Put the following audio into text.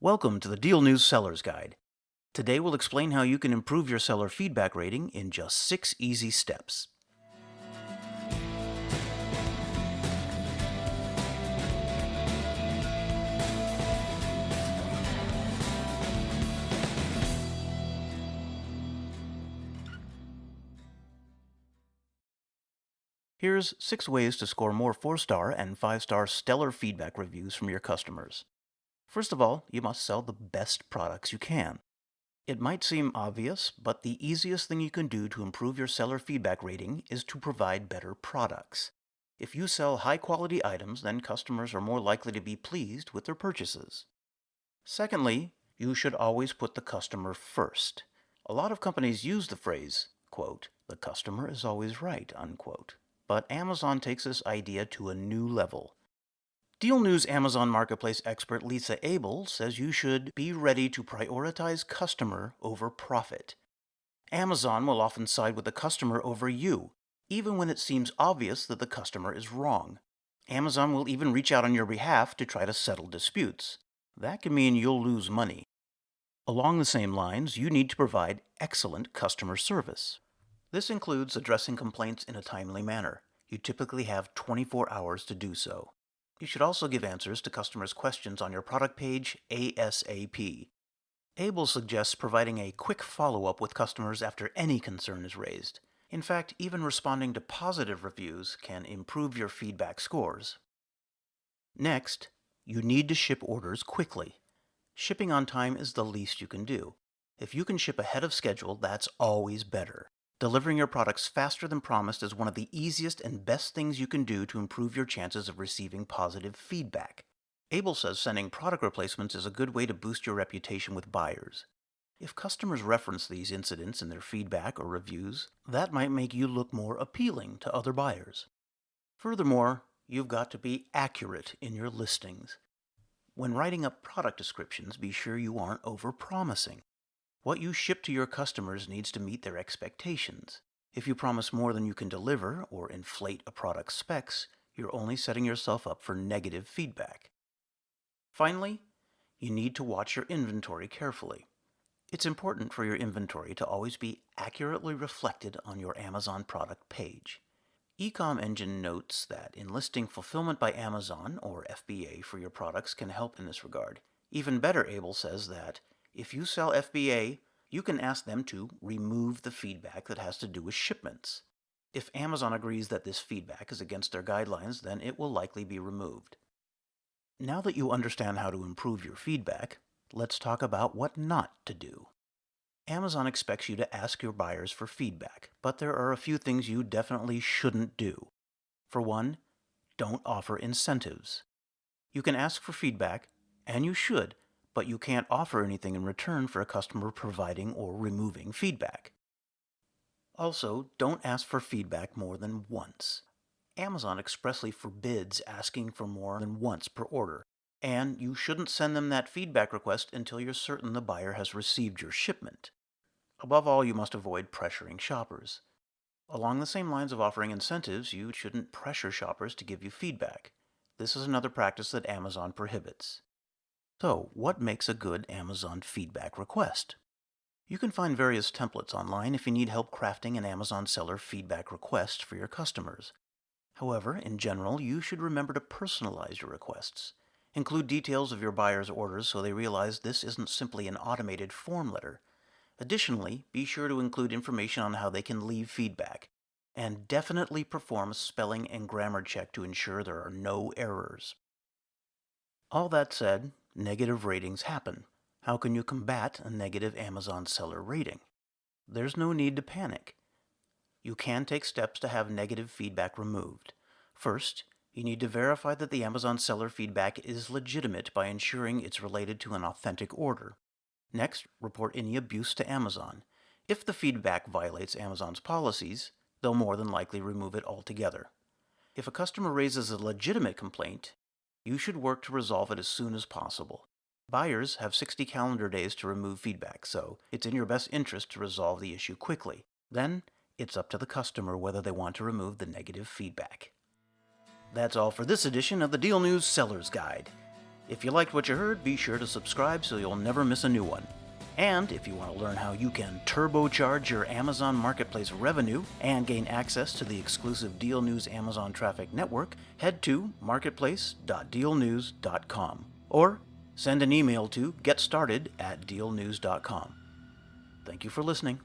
Welcome to the DealNews Seller's Guide. Today we'll explain how you can improve your seller feedback rating in just 6 easy steps. Here's 6 ways to score more 4-star and 5-star stellar feedback reviews from your customers. First of all, you must sell the best products you can. It might seem obvious, but the easiest thing you can do to improve your seller feedback rating is to provide better products. If you sell high-quality items, then customers are more likely to be pleased with their purchases. Secondly, you should always put the customer first. A lot of companies use the phrase, quote, "the customer is always right," unquote. But Amazon takes this idea to a new level. DealNews Amazon Marketplace expert Lisa Abel says you should be ready to prioritize customer over profit. Amazon will often side with the customer over you, even when it seems obvious that the customer is wrong. Amazon will even reach out on your behalf to try to settle disputes. That can mean you'll lose money. Along the same lines, you need to provide excellent customer service. This includes addressing complaints in a timely manner. You typically have 24 hours to do so. You should also give answers to customers' questions on your product page ASAP. Abel suggests providing a quick follow-up with customers after any concern is raised. In fact, even responding to positive reviews can improve your feedback scores. Next, you need to ship orders quickly. Shipping on time is the least you can do. If you can ship ahead of schedule, that's always better. Delivering your products faster than promised is one of the easiest and best things you can do to improve your chances of receiving positive feedback. Abel says sending product replacements is a good way to boost your reputation with buyers. If customers reference these incidents in their feedback or reviews, that might make you look more appealing to other buyers. Furthermore, you've got to be accurate in your listings. When writing up product descriptions, be sure you aren't over-promising. What you ship to your customers needs to meet their expectations. If you promise more than you can deliver or inflate a product's specs, you're only setting yourself up for negative feedback. Finally, you need to watch your inventory carefully. It's important for your inventory to always be accurately reflected on your Amazon product page. Ecom Engine notes that enlisting Fulfillment by Amazon, or FBA, for your products can help in this regard. Even better, Abel says that if you sell FBA, you can ask them to remove the feedback that has to do with shipments. If Amazon agrees that this feedback is against their guidelines, then it will likely be removed. Now that you understand how to improve your feedback, let's talk about what not to do. Amazon expects you to ask your buyers for feedback, but there are a few things you definitely shouldn't do. For one, don't offer incentives. You can ask for feedback, and you should, but you can't offer anything in return for a customer providing or removing feedback. Also, don't ask for feedback more than once. Amazon expressly forbids asking for more than once per order, and you shouldn't send them that feedback request until you're certain the buyer has received your shipment. Above all, you must avoid pressuring shoppers. Along the same lines of offering incentives, you shouldn't pressure shoppers to give you feedback. This is another practice that Amazon prohibits. So, what makes a good Amazon feedback request? You can find various templates online if you need help crafting an Amazon seller feedback request for your customers. However, in general, you should remember to personalize your requests. Include details of your buyer's orders so they realize this isn't simply an automated form letter. Additionally, be sure to include information on how they can leave feedback, and definitely perform a spelling and grammar check to ensure there are no errors. All that said, negative ratings happen. How can you combat a negative Amazon seller rating? There's no need to panic. You can take steps to have negative feedback removed. First, you need to verify that the Amazon seller feedback is legitimate by ensuring it's related to an authentic order. Next, report any abuse to Amazon. If the feedback violates Amazon's policies, they'll more than likely remove it altogether. If a customer raises a legitimate complaint, you should work to resolve it as soon as possible. Buyers have 60 calendar days to remove feedback, so it's in your best interest to resolve the issue quickly. Then, it's up to the customer whether they want to remove the negative feedback. That's all for this edition of the DealNews Seller's Guide. If you liked what you heard, be sure to subscribe so you'll never miss a new one. And if you want to learn how you can turbocharge your Amazon Marketplace revenue and gain access to the exclusive Deal News Amazon Traffic Network, head to marketplace.dealnews.com or send an email to getstarted@dealnews.com. Thank you for listening.